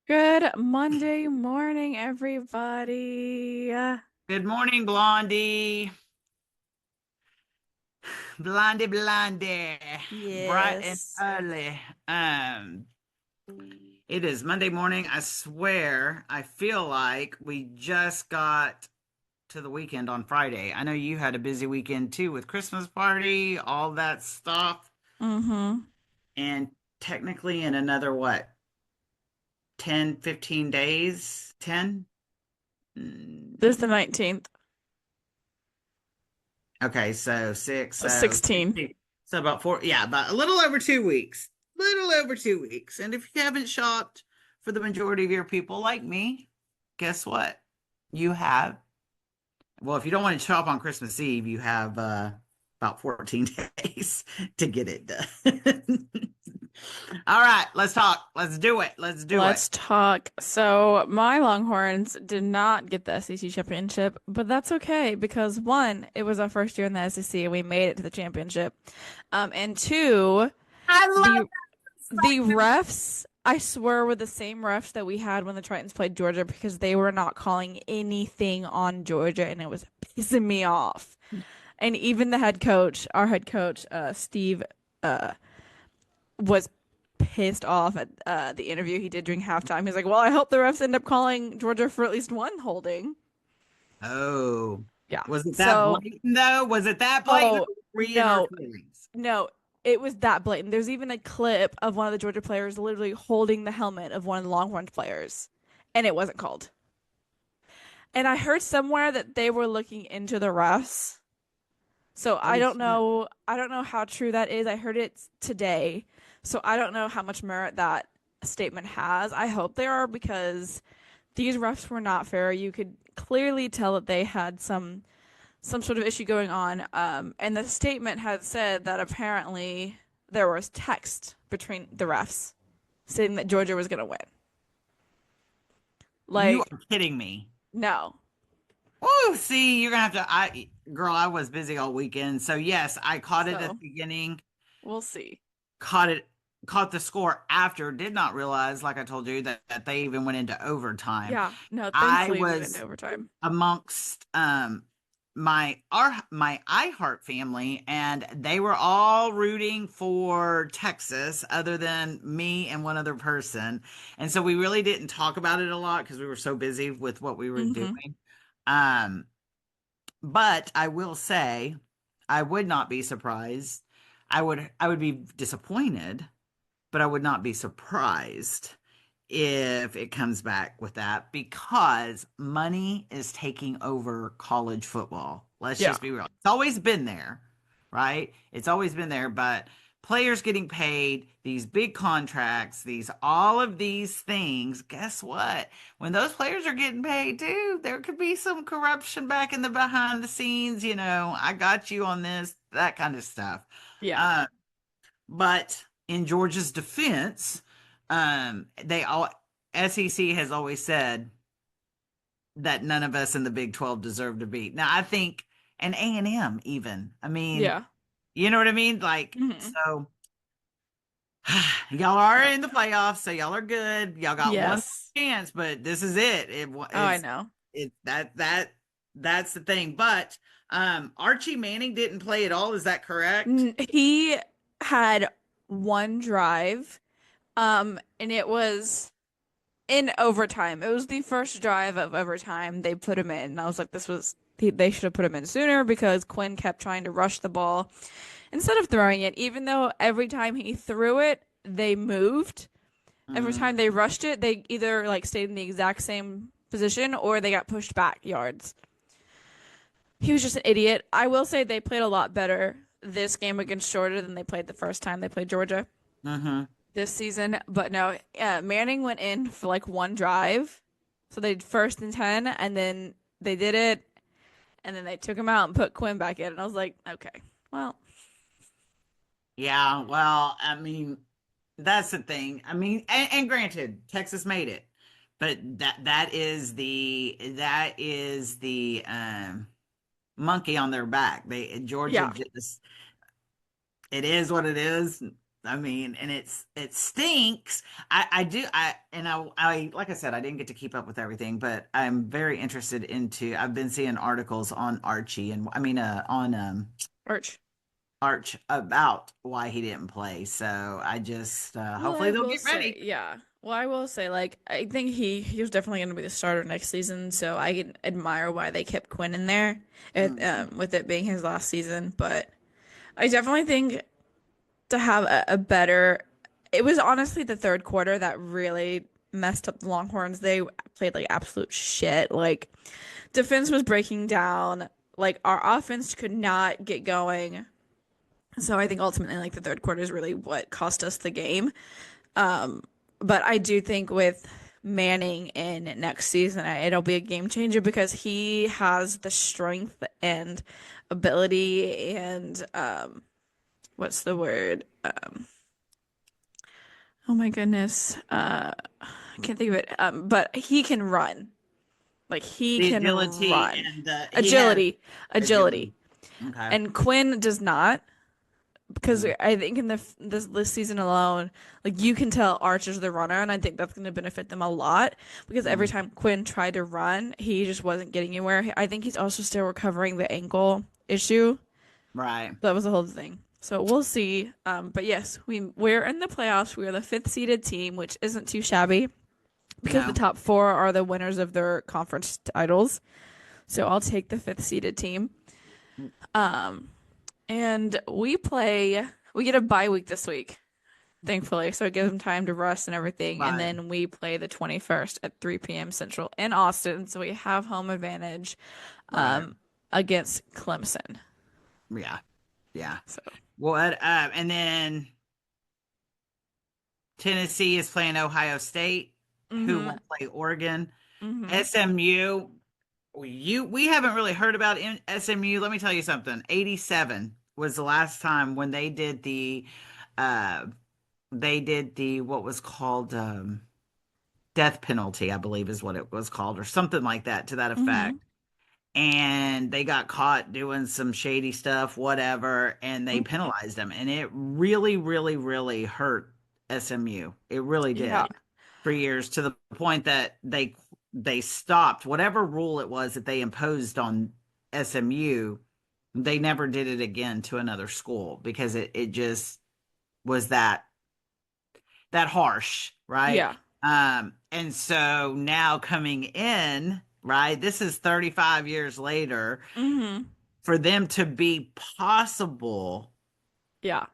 Good Monday morning, everybody. Good morning, Blondie. Blondie. Bright and Yes. early. It is Monday morning. I swear, I feel like we just got to the weekend on Friday. I know you had a busy weekend too with Christmas party, all that stuff. Mm-hmm. And technically in another what, 10, 15 days? 10? This is the 19th. Okay, so six, so 16. 16. So about four, yeah, about a little over 2 weeks. Little over 2 weeks. And if you haven't shopped for the majority of your people like me, guess what? You have, well, if you don't want to shop on Christmas Eve, you have about 14 days to get it done. All right, let's talk. Let's do it. Let's do it. Let's talk. So, my Longhorns did not get the SEC championship, but that's okay because one, it was our first year in the SEC and we made it to the championship. And two, I love the the refs, I swear, were the same refs that we had when the Titans played Georgia because they were not calling anything on Georgia and it was pissing me off. And even the head coach, our head coach, Steve, uh, was pissed off at the interview he did during halftime. He's like, "Well, I hope the refs end up calling Georgia for at least one holding." Oh, Yeah. was it that So, blatant though? Was it that blatant? oh Or were you in our no, feelings? no, it was that blatant. There's even a clip of one of the Georgia players literally holding the helmet of one of the Longhorns players, and it wasn't called. And I heard somewhere that they were looking into the refs. So I Oh don't shit. know. I don't know how true that is. I heard it today. So I don't know how much merit that statement has. I hope they are because these refs were not fair. You could clearly tell that they had some sort of issue going on. And the statement had said that apparently there was text between the refs saying that Georgia was going to win. You Like, are kidding me. no. Oh, see, you're gonna have to. Girl, I was busy all weekend, so yes, I caught it at So the beginning. we'll see. Caught it, caught the score after. Did not realize, like I told you, that they even went into overtime. Yeah, no, I thankfully we went into was overtime. amongst my iHeart family, and they were all rooting for Texas, other than me and one other person. And so we really didn't talk about it a lot because we were so busy with what we were Hmm. doing. Um, but I will say, I would not be surprised. I would be disappointed, but I would not be surprised if it comes back with that because money is taking over college football. Let's Yeah. just be real. It's always been there, right? It's always been there, but players getting paid, these big contracts, these all of these things, guess what? When those players are getting paid too, there could be some corruption back in the behind the scenes, I got you on this, that kind of stuff. Yeah. Uh, but in Georgia's defense, they all SEC has always said that none of us in the Big 12 deserve to be. Now I think and A&M even. I mean, Yeah. you know what I mean? Like Hmm. so y'all are in the playoffs, so y'all are good. Y'all got one Yes. chance, but this is it. Oh, I know. That's the thing. But Archie Manning didn't play at all. Is that correct? He had one drive, and it was in overtime. It was the first drive of overtime. They put him in. And I was like, they should have put him in sooner because Quinn kept trying to rush the ball instead of throwing it, even though every time he threw it, they moved. Every Mm-hmm. time they rushed it, they either like stayed in the exact same position or they got pushed back yards. He was just an idiot. I will say they played a lot better this game against Georgia than they played the first time they played Georgia Mm-hmm. this season. But no, Manning went in for like one drive. So they first and 10, and then they did it, and then they took him out and put Quinn back in. And I was like, okay, well, Yeah, well, I mean, that's the thing. I mean, and granted, Texas made it, but that is the monkey on their back. They Georgia yeah, just it is what it is. I mean, and it stinks. I do I like I said, I didn't get to keep up with everything, but I'm very interested into. I've been seeing articles on Archie and I mean on Arch. Arch about why he didn't play. So I just Well, hopefully I they'll will get say, ready. yeah. Well, I will say, like, I think he was definitely going to be the starter next season, so I can admire why they kept Quinn in there, Mhm. with it being his last season. But I definitely think to have a better, it was honestly the third quarter that really messed up the Longhorns. They played like absolute shit. Like, defense was breaking down. Like, our offense could not get going. So I think ultimately, like, the third quarter is really what cost us the game. But I do think with Manning in next season, it'll be a game changer because he has the strength and ability and what's the word? Oh my goodness. I can't think of it. But he can run. Like he The can agility run. and he has Agility, agility. agility. Okay. And Quinn does not. Because Mm, I think in this season alone, like you can tell Arch is the runner, and I think that's going to benefit them a lot. Because every mm, time Quinn tried to run, he just wasn't getting anywhere. I think he's also still recovering the ankle issue. right. That was the whole thing. So we'll see. But yes, we're in the playoffs. We are the fifth seeded team, which isn't too shabby because the No. top four are the winners of their conference titles. So I'll take the fifth seeded team. And we get a bye week this week, thankfully. So it gives them time to rest and everything. And Right. then we play the 21st at 3 p.m. Central in Austin. So we have home advantage Right. um, against Clemson. Yeah. Yeah. So, What and then Tennessee is playing Ohio State, who mm-hmm, will play Oregon. mm-hmm, SMU, we haven't really heard about SMU. Let me tell you something. 87 was the last time when uh they did the what was called death penalty, I believe is what it was called, or something like that to that mm-hmm, effect. And they got caught doing some shady stuff, whatever, and they mm-hmm. penalized them. And it really, really, really hurt SMU. It really Yeah, did for years to the point that they stopped whatever rule it was that they imposed on SMU. They never did it again to another school because it just was that harsh, right? yeah, And so now coming in, right, this is 35 years later, mm-hmm, for them to be possible yeah,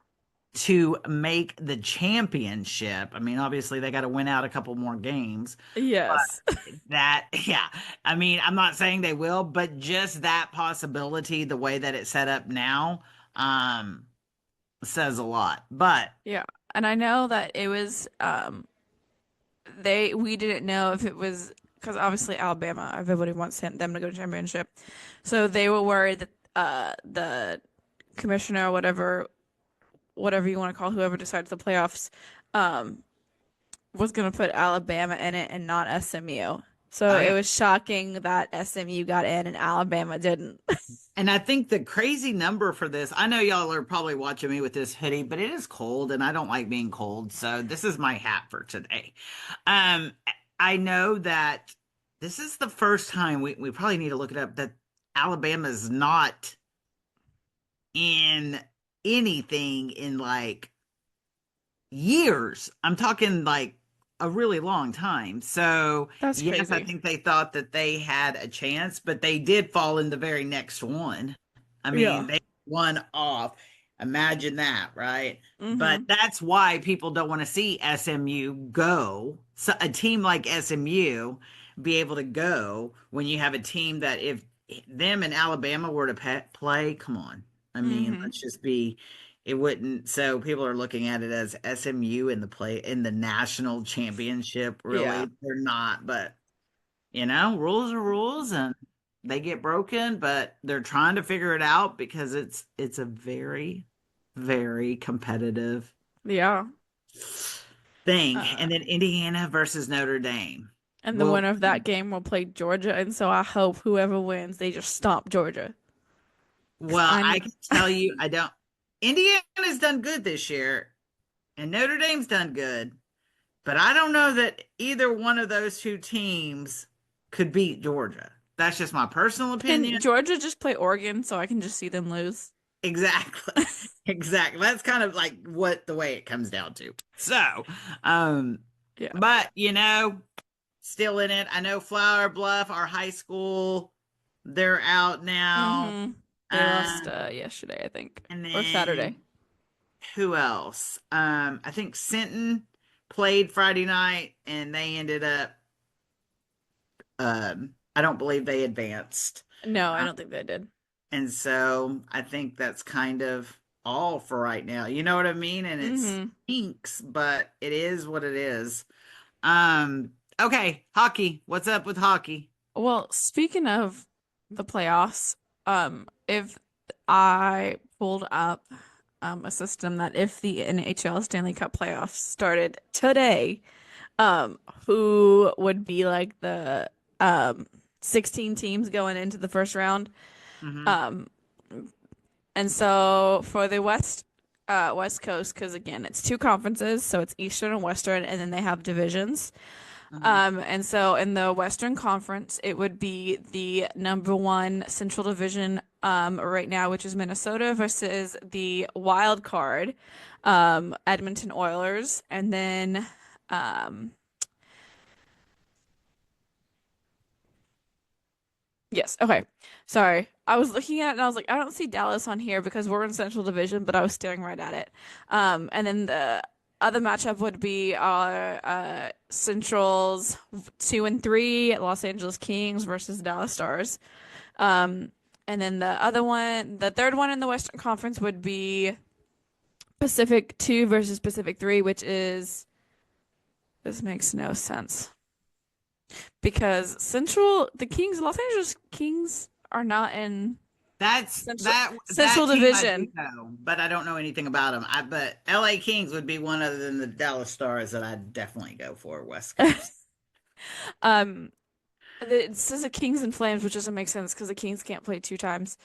to make the championship. I mean, obviously they got to win out a couple more games, yes, but that, yeah, I mean, I'm not saying they will, but just that possibility, the way that it's set up now, um, says a lot. But yeah. And I know that it was we didn't know if it was because obviously Alabama, everybody wants them to go to championship. So they were worried that the commissioner or whatever you want to call whoever decides the playoffs um was going to put Alabama in it and not SMU. So oh it yeah. was shocking that SMU got in and Alabama didn't. And I think the crazy number for this, I know y'all are probably watching me with this hoodie, but it is cold and I don't like being cold. So this is my hat for today. Um, I know that this is the first time we probably need to look it up that Alabama's not in anything in like years. I'm talking like a really long time. So, That's yes, I crazy. think they thought that they had a chance, but they did fall in the very next one. I mean, Yeah. they won off. Imagine that, right? But Mm-hmm. that's why people don't want to see SMU go. So a team like SMU be able to go when you have a team that if them and Alabama were to play, come on. I mean, Mm-hmm. let's just be it wouldn't. So people are looking at it as SMU in the national championship. Yeah. Really, they're not. But rules are rules, and they get broken. But they're trying to figure it out because it's a very, very competitive Yeah. thing. Uh, And then Indiana versus Notre Dame. and the Well, winner of that game will play Georgia, and so I hope whoever wins, they just stomp Georgia. 'Cause well, I can tell you, I don't. Indiana's done good this year. and Notre Dame's done good, but I don't know that either one of those two teams could beat Georgia. That's just my personal Can opinion. Georgia just play Oregon so I can just see them lose? Exactly. Exactly. That's kind of like what the way it comes down to. So, um, Yeah. but still in it. I know Flower Bluff, our high school, they're out now. Mm-hmm. They lost Uh, yesterday, I think, and or Saturday. then who else? I think Sinton played Friday night and they ended up I don't believe they advanced. No, I don't think they did. And so I think that's kind of all for right now. You know what I mean? And it Mm-hmm. stinks, but it is what it is. Okay, hockey. What's up with hockey? Well, speaking of the playoffs, if I pulled up a system that if the NHL Stanley Cup playoffs started today, who would be like the um 16 teams going into the first round? Hmm. Um, and so for the West Coast, because again, it's two conferences, so it's Eastern and Western, and then they have divisions. Hmm. And so in the Western Conference, it would be the number one Central Division right now, which is Minnesota versus the wild card, Edmonton Oilers. And then um, yes, okay. Sorry. I was looking at it and I was like, I don't see Dallas on here because we're in Central Division, but I was staring right at it. And then the other matchup would be our Centrals 2 and 3 Los Angeles Kings versus Dallas Stars. Um, and then the third one in the Western Conference would be Pacific 2 versus Pacific 3, which is this makes no sense because the Kings, Los Angeles Kings are not in That's Central that Central team I do Division. know, but I don't know anything about them. But LA Kings would be one other than the Dallas Stars that I'd definitely go for West Coast. Um, it says the Kings and Flames, which doesn't make sense because the Kings can't play two times.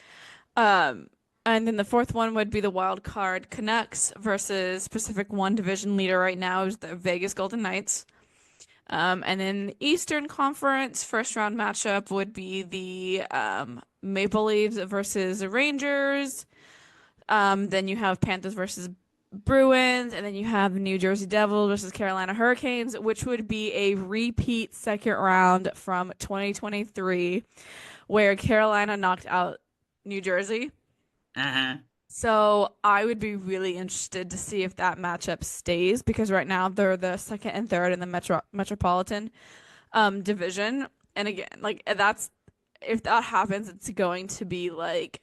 Um, and then the fourth one would be the wild card Canucks versus Pacific One division leader right now is the Vegas Golden Knights. And then the Eastern Conference first round matchup would be the Maple Leafs versus the Rangers. Then you have Panthers versus Bruins, and then you have New Jersey Devils versus Carolina Hurricanes, which would be a repeat second round from 2023, where Carolina knocked out New Jersey. Uh-huh. So I would be really interested to see if that matchup stays because right now they're the second and third in the Metropolitan division. And again, like that's if that happens, it's going to be like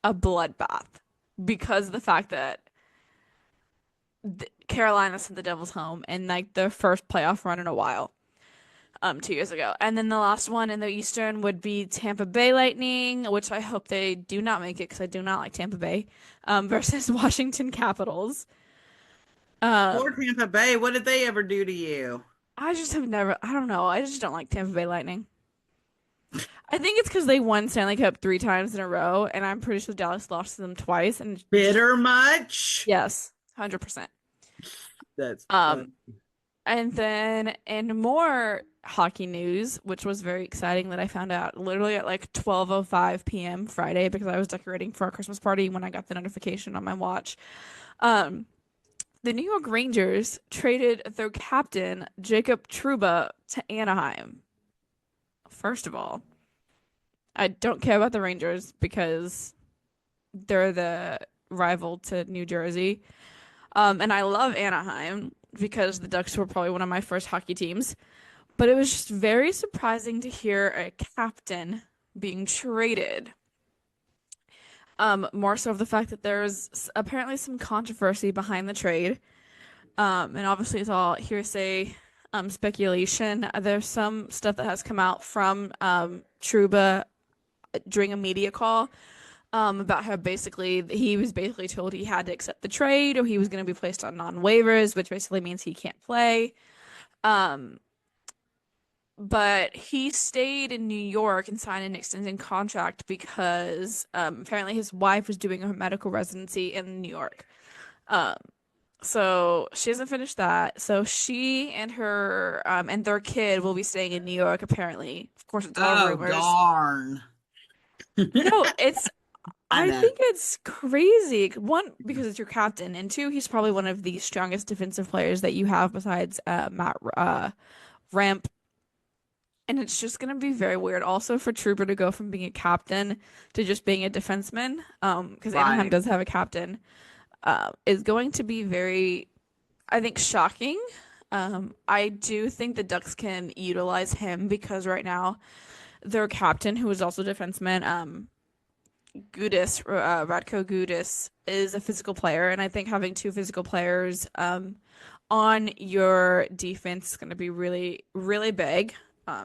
a bloodbath because of the fact that Carolina sent the Devils home in like their first playoff run in a while, 2 years ago. And then the last one in the Eastern would be Tampa Bay Lightning, which I hope they do not make it because I do not like Tampa Bay, versus Washington Capitals. Poor Um, Tampa Bay. What did they ever do to you? I just have never, I don't know, I just don't like Tampa Bay Lightning. I think it's because they won Stanley Cup 3 times in a row, and I'm pretty sure Dallas lost to them twice, and just Bitter much? yes, 100%. That's Um, fun. And then in more hockey news, which was very exciting that I found out literally at like 12:05 p.m. Friday because I was decorating for our Christmas party when I got the notification on my watch. Um, the New York Rangers traded their captain, Jacob Trouba, to Anaheim. First of all, I don't care about the Rangers because they're the rival to New Jersey. And I love Anaheim because the Ducks were probably one of my first hockey teams. But it was just very surprising to hear a captain being traded. More so of the fact that there's apparently some controversy behind the trade. And obviously it's all hearsay, speculation. There's some stuff that has come out from Truba during a media call, about how basically he was basically told he had to accept the trade or he was going to be placed on non-waivers, which basically means he can't play. Um, but he stayed in New York and signed an extended contract because apparently his wife was doing her medical residency in New York. Um, So she hasn't finished that. So she and her and their kid will be staying in New York apparently. Of course, it's all Oh, rumors. darn. No, it's I I know. think it's crazy. One, because it's your captain, and two, he's probably one of the strongest defensive players that you have besides Matt Ramp. And it's just gonna be very weird also for Trooper to go from being a captain to just being a defenseman. Because Anaheim Right. does have a captain. Is going to be very, I think, shocking. I do think the Ducks can utilize him because right now their captain, who is also a defenseman, Radko Gudis, is a physical player, and I think having two physical players on your defense is going to be really, really big Yeah.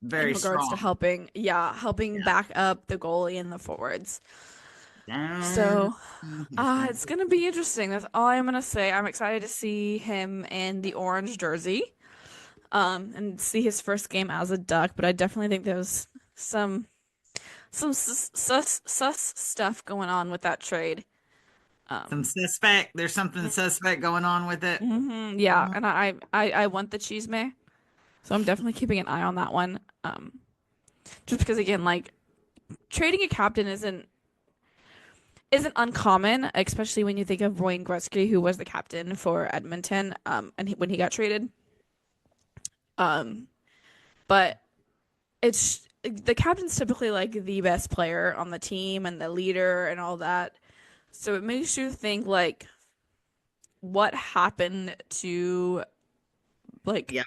in Very regards to strong. helping, yeah, helping Yeah. back up the goalie and the forwards. Down. So, He's going it's to. going to be interesting. That's all I'm going to say. I'm excited to see him in the orange jersey, and see his first game as a Duck, but I definitely think there's some sus stuff going on with that trade. Some Um, suspect. There's something suspect going on with it. yeah, Mhm. and I want the cheese may, so I'm definitely keeping an eye on that one. Just because again, like trading a captain isn't uncommon, especially when you think of Wayne Gretzky, who was the captain for Edmonton, and when he got traded. Um, but it's the captain's typically like the best player on the team and the leader and all that. So it makes you think like what happened to like Yeah.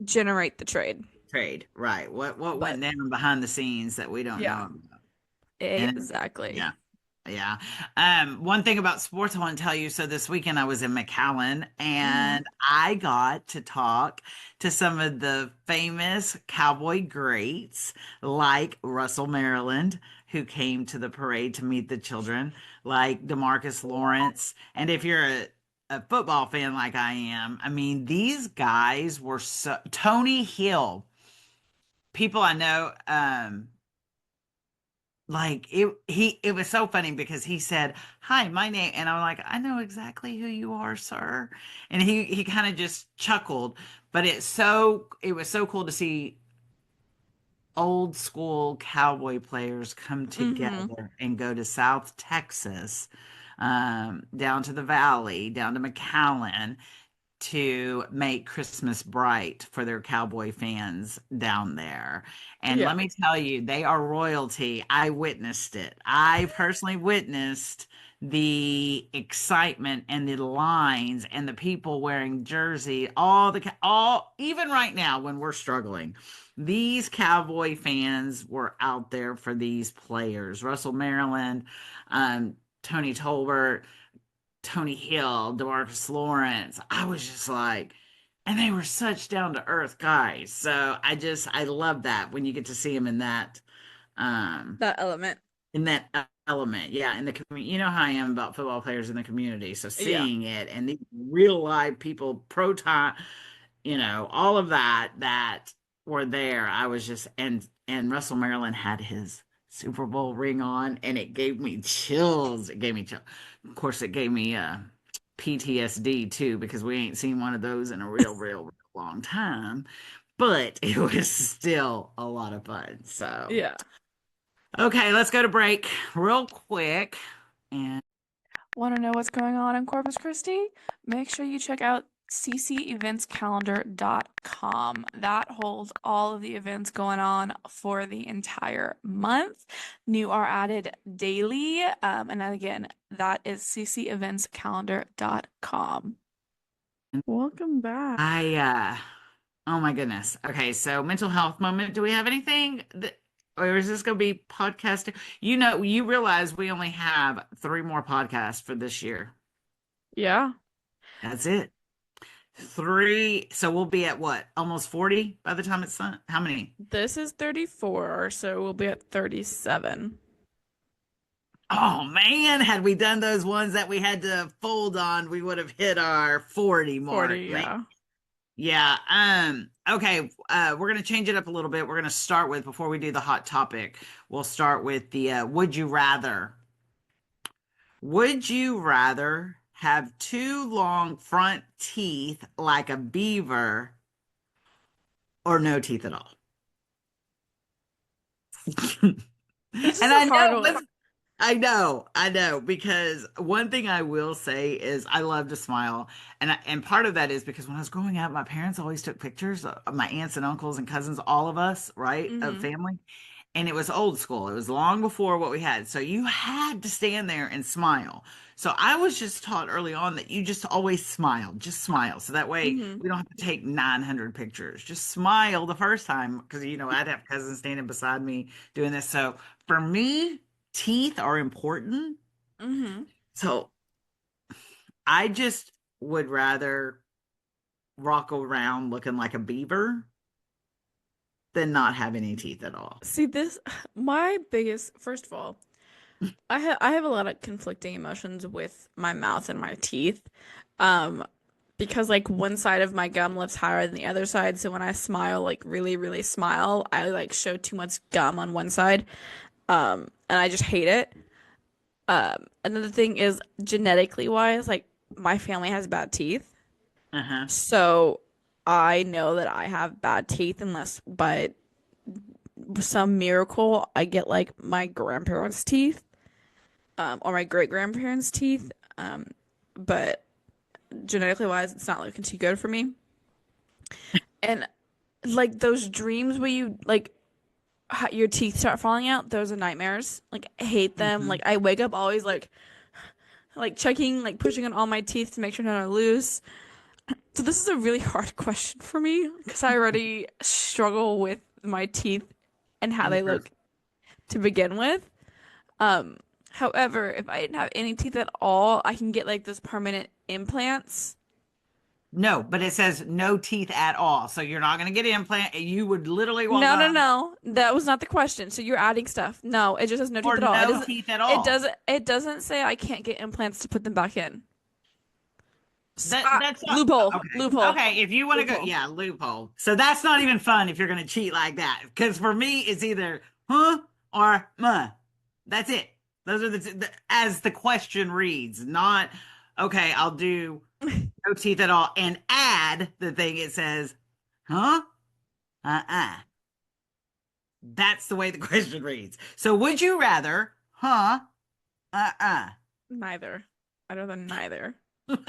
generate the trade. Trade. Right. What But went down behind the scenes that we don't yeah, know about? And exactly. yeah. Yeah. One thing about sports I want to tell you. So this weekend I was in McAllen Hmm. and I got to talk to some of the famous cowboy greats like Russell Maryland, who came to the parade to meet the children, like DeMarcus Lawrence. And if you're a football fan like I am, I mean, these guys were so Tony Hill, people I know, like it was so funny because he said, "Hi, my name," and I'm like, "I know exactly who you are, sir." And he kind of just chuckled, but it was so cool to see old school cowboy players come Hmm. together and go to South Texas, down to the valley, down to McAllen, to make Christmas bright for their cowboy fans down there. And Yeah. let me tell you, they are royalty. I witnessed it. I personally witnessed the excitement and the lines and the people wearing jersey, all even right now when we're struggling. These cowboy fans were out there for these players. Russell Maryland, Tony Tolbert, Tony Hill, DeMarcus Lawrence. I was just like, and they were such down to earth guys. So I love that when you get to see them um, That element. in that element. Yeah, in the community. You know how I am about football players in the community. So Yeah. seeing it and these real live people, proton, all of that were there. I was just and Russell Maryland had his Super Bowl ring on, and it gave me chills. It gave me chills. Of course, it gave me PTSD too because we ain't seen one of those in a real long time. But it was still a lot of fun. So, Yeah. okay, let's go to break real quick. And Want to know what's going on in Corpus Christi? Make sure you check out cceventscalendar.com. That holds all of the events going on for the entire month. New are added daily. And again, that is cceventscalendar.com. Welcome back. oh my goodness. Okay, so mental health moment. Do we have anything that, or is this going to be podcasting? You realize we only have three more podcasts for this year. Yeah, That's it. Three. So we'll be at what? Almost 40 by the time it's done. How many? this is 34, so we'll be at 37. Oh man, had we done those ones that we had to fold on, we would have hit our 40 mark. 40, Man. yeah. Yeah. Okay. We're gonna change it up a little bit. We're gonna start with before we do the hot topic. We'll start with the would you rather. Would you rather have two long front teeth like a beaver or no teeth at all? This And is a I hard know one. I know, because one thing I will say is I love to smile, and part of that is because when I was growing up, my parents always took pictures of my aunts and uncles and cousins, all of us, right, of Mm-hmm. family, and it was old school. It was long before what we had, so you had to stand there and smile. So I was just taught early on that you just always smile, just smile, so that way Mm-hmm. we don't have to take 900 pictures. Just smile the first time, because I'd have cousins standing beside me doing this. So for me, teeth are important. Mm-hmm. So I just would rather walk around looking like a beaver than not have any teeth at all. See this, my biggest, first of all, I have a lot of conflicting emotions with my mouth and my teeth. Um, because like one side of my gum lifts higher than the other side, so when I smile, like really, really smile, I like show too much gum on one side. And I just hate it. Another thing is genetically wise, like my family has bad teeth. Uh-huh. So I know that I have bad teeth unless by some miracle I get like my grandparents' teeth, or my great grandparents' teeth. Um, but genetically wise, it's not looking too good for me. And like those dreams where you like your teeth start falling out, those are nightmares. Like I hate them. Hmm. Like I wake up always like checking, like pushing on all my teeth to make sure none are loose. So this is a really hard question for me because I already struggle with my teeth and how In the they first. look to begin with. Um, However, if I didn't have any teeth at all, I can get like those permanent implants. No, but it says no teeth at all. So you're not going to get an implant. You would literally walk No, no, around no. That was not the question. So you're adding stuff. No, it just says no teeth or at all. It no doesn't teeth at it all. doesn't it doesn't say I can't get implants to put them back in. That's not Loophole. okay. Loophole. Okay, if you want to go, Loophole. yeah, loophole. So that's not even fun if you're going to cheat like that. Because for me, it's either huh or muh. That's it. Those are as the question reads, not okay. I'll do no teeth at all and add the thing. It says huh, uh-uh. That's the way the question reads. So would you rather huh, uh-uh? Neither. I'd rather neither. but,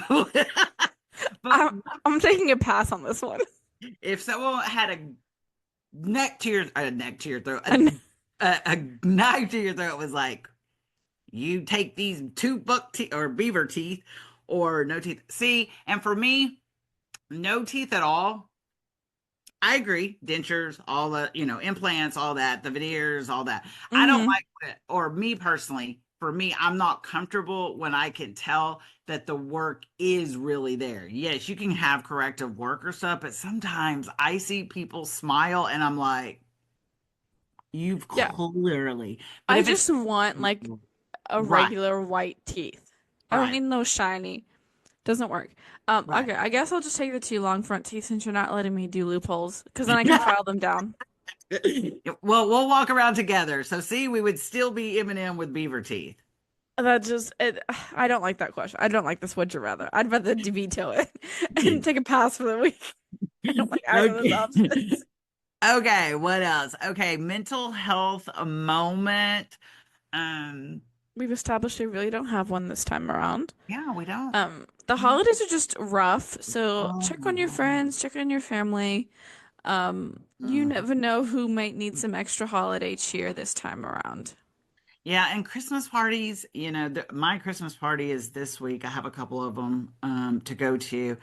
but I'm I'm taking a pass on this one. if someone had a neck to your throat, And a knife to your throat was like, you take these two buck teeth or beaver teeth or no teeth. See, and for me, no teeth at all. I agree. Dentures, all the, implants, all that, the veneers, all that. I don't hmm like it, or me personally, for me, I'm not comfortable when I can tell that the work is really there. Yes, you can have corrective work or stuff, but sometimes I see people smile and I'm like, you've yeah, clearly, but I if it's just want like a right, regular white teeth. I don't right, need no shiny. Doesn't work. right. Okay, I guess I'll just take the two long front teeth since you're not letting me do loopholes, because then I can file them down. Well, we'll walk around together. So see, we would still be Eminem with beaver teeth. That just it, I don't like that question. I don't like this would you rather. I'd rather veto it and take a pass for the week. I don't like either of those Okay. options. Okay, what else? Okay, mental health a moment. Um, We've established we really don't have one this time around. yeah, we don't. The holidays are just rough, so Oh check my on your God. friends, check on your family. You Mhm. never know who might need some extra holiday cheer this time around. Yeah, and Christmas parties, my Christmas party is this week. I have a couple of them to go to.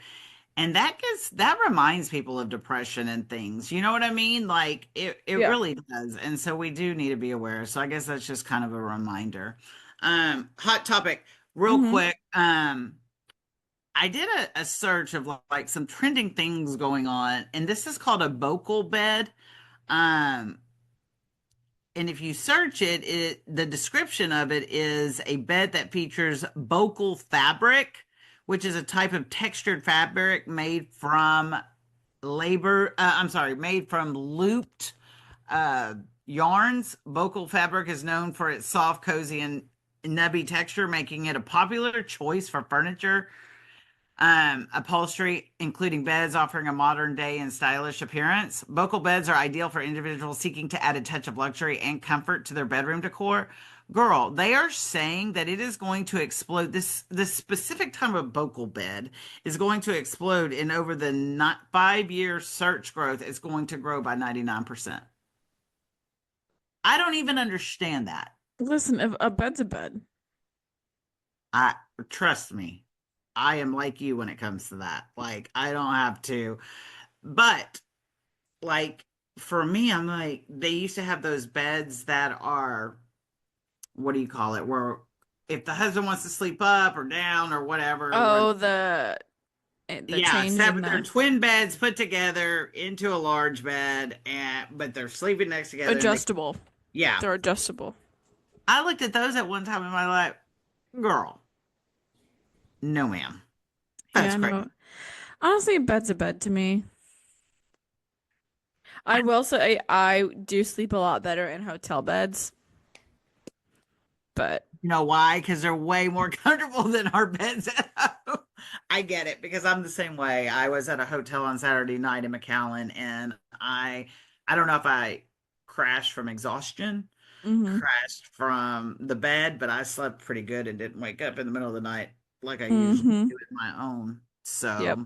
And that reminds people of depression and things. You know what I mean? Like it Yeah. really does. And so we do need to be aware. So I guess that's just kind of a reminder. Hot topic, real Mm-hmm. quick. I did a search of like some trending things going on, and this is called a boucle bed. Um, and if you search it, the description of it is a bed that features boucle fabric, which is a type of textured fabric made from looped uh, yarns. Boucle fabric is known for its soft, cozy, and nubby texture, making it a popular choice for furniture, upholstery, including beds offering a modern day and stylish appearance. Boucle beds are ideal for individuals seeking to add a touch of luxury and comfort to their bedroom decor. Girl, they are saying that it is going to explode. This specific type of Boucle bed is going to explode in over the not 5 year search growth. It's going to grow by 99%. I don't even understand that. Listen, if a bed's a bed. I trust me. I am like you when it comes to that. Like I don't have to. But like for me, I'm like they used to have those beds that are what do you call it? Where if the husband wants to sleep up or down or whatever, where Oh, the yeah, change in seven they're the twin beds put together into a large bed and but they're sleeping next together and they adjustable. yeah. They're adjustable. I looked at those at one time in my life. Girl, no ma'am. That's Yeah, crazy. no. Honestly, a bed's a bed to me. I will say I do sleep a lot better in hotel beds, but You know why? Because they're way more comfortable than our beds at home. I get it because I'm the same way. I was at a hotel on Saturday night in McAllen, and I don't know if I crashed from exhaustion, mm-hmm. crashed from the bed, but I slept pretty good and didn't wake up in the middle of the night like I usually Mm-hmm. do in my own. Yep. So,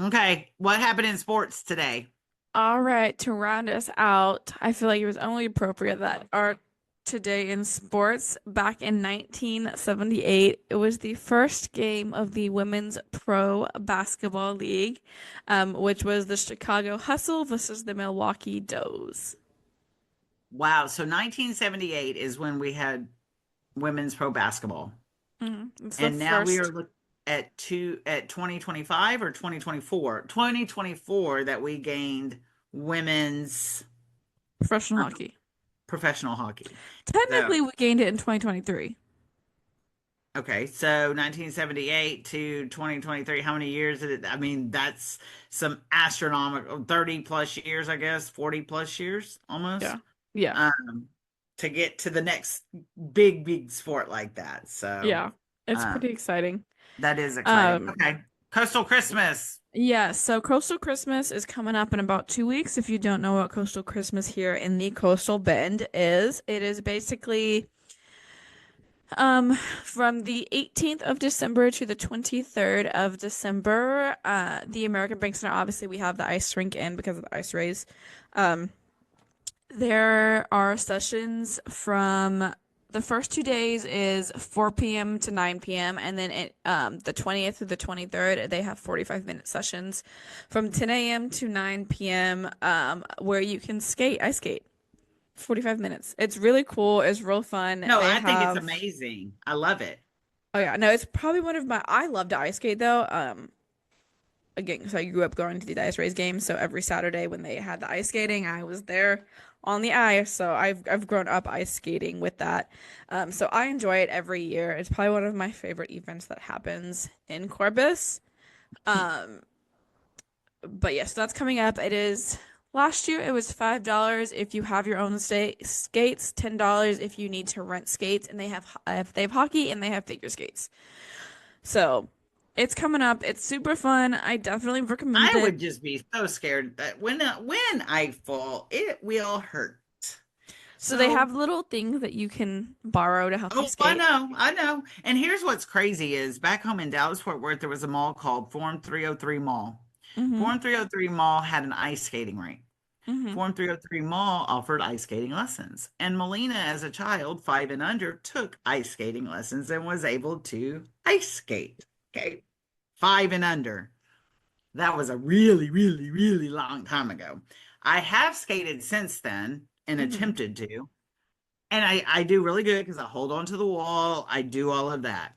okay, what happened in sports today? All right, to round us out, I feel like it was only appropriate that our today in sports back in 1978, it was the first game of the Women's Pro Basketball League, which was the Chicago Hustle versus the Milwaukee Does. Wow, so 1978 is when we had women's pro basketball. It's the And now we are first looking at 2025 or 2024. 2024 that we gained women's professional uh, hockey. professional hockey. So, Technically, we gained it in 2023. okay, so 1978 to 2023, how many years did it? I mean, that's some astronomical 30 plus years, I guess, 40 plus years Yeah. almost. Yeah. Um, to get to the next big sport like that. So, Yeah. It's um, pretty exciting. that is exciting. Um, Okay. Coastal Christmas. Yeah, so Coastal Christmas is coming up in about 2 weeks. If you don't know what Coastal Christmas here in the Coastal Bend is, it is basically from the 18th of December to the 23rd of December. The American Bank Center, obviously we have the ice rink in because of the ice rays. Um, there are sessions from the first 2 days is 4 p.m. to 9 p.m. and then the 20th through the 23rd they have 45-minute sessions from 10 a.m. to 9 p.m. Where you can ice skate 45 minutes. It's really cool. It's real fun. No, They I think it's have amazing. I love it. Oh yeah, no, it's probably one of my I love to ice skate though. Again, so I grew up going to the ice race games, so every Saturday when they had the ice skating, I was there on the ice. So I've grown up ice skating with that. So I enjoy it every year. It's probably one of my favorite events that happens in Corpus. Um, but yes, that's coming up. It is last year it was $5 if you have your own skates, $10 if you need to rent skates, and they have hockey and they have figure skates. So it's coming up. It's super fun. I definitely recommend I it. would just be so scared that when I fall, it will hurt. So they So, have little things that you can borrow to help you oh, I skate. know, I know. And here's what's crazy is back home in Dallas Fort Worth, there was a mall called Forum 303 Mall. Mm-hmm. Forum 303 Mall had an ice skating rink. Mm-hmm. Forum 303 Mall offered ice skating lessons. And Melina, as a child, 5 and under, took ice skating lessons and was able to ice skate. Okay. 5 and under. That was a really long time ago. I have skated since then and Mm-hmm. attempted to. And I do really good because I hold on to the wall. I do all of that.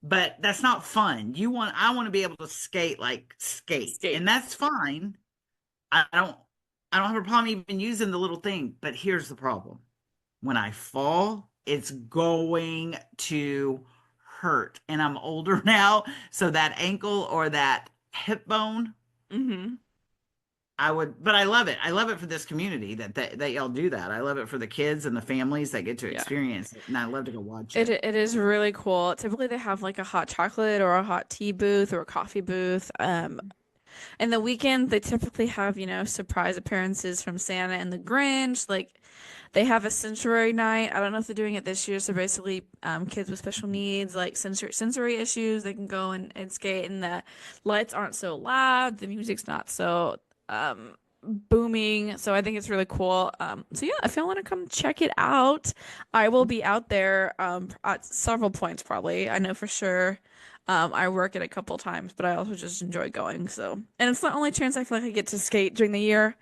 But that's not fun. I want to be able to skate like skate. Skate. And that's fine. I don't I don't have a problem even using the little thing, but here's the problem. When I fall, it's going to hurt. And I'm older now, so that ankle or that hip bone Mm-hmm. I would, but I love it. I love it for this community that y'all do that. I love it for the kids and the families that get to Yeah. experience it, and I love to go watch It it. it is really cool. Typically they have like a hot chocolate or a hot tea booth or a coffee booth. And the weekend they typically have, surprise appearances from Santa and the Grinch. Like they have a sensory night. I don't know if they're doing it this year. So basically, kids with special needs, like sensory issues, they can go and skate, and the lights aren't so loud, the music's not so booming. So I think it's really cool. So yeah, if you want to come check it out, I will be out there at several points probably. I know for sure. I work it a couple times, but I also just enjoy going. So, and it's the only chance I feel like I get to skate during the year.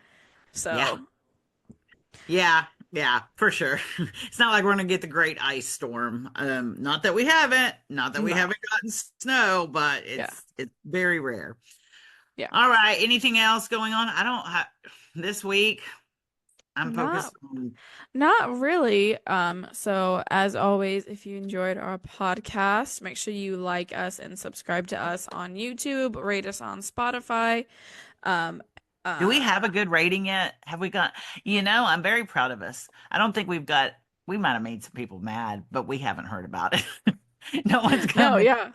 Yeah, So, yeah, for sure. It's not like we're gonna get the great ice storm. Not that we no, haven't gotten snow, but yeah, it's very rare. yeah, All right. Anything else going on? I don't have this week. I'm not focused on. not really. So as always, if you enjoyed our podcast, make sure you like us and subscribe to us on YouTube, rate us on Spotify. Um, Do we uh, have a good rating yet? Have we got, I'm very proud of us. I don't think we might have made some people mad, but we haven't heard about it. No one's no, coming. yeah,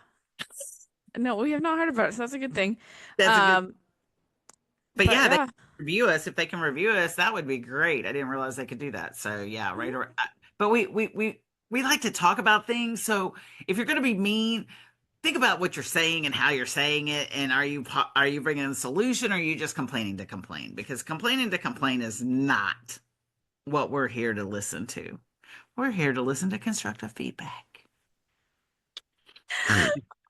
no, we have not heard about it, so that's a good thing. That's a good, Um, but but yeah, they yeah, can review us. If they can review us, that would be great. I didn't realize they could do that. So yeah, right. But we like to talk about things. So if you're going to be mean, think about what you're saying and how you're saying it, and are you bringing a solution, or are you just complaining to complain? Because complaining to complain is not what we're here to listen to. We're here to listen to constructive feedback.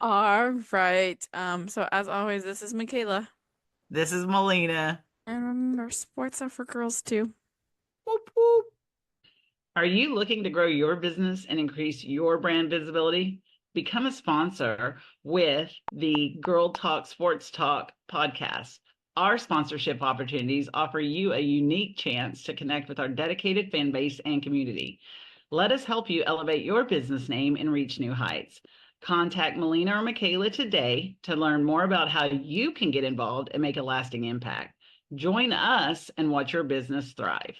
all right. So as always, this is Mikayla. This is Melina. And remember, sports are for girls too. Whoop, whoop. Are you looking to grow your business and increase your brand visibility? Become a sponsor with the Girl Talk Sports Talk podcast. Our sponsorship opportunities offer you a unique chance to connect with our dedicated fan base and community. Let us help you elevate your business name and reach new heights. Contact Melina or Mikayla today to learn more about how you can get involved and make a lasting impact. Join us and watch your business thrive.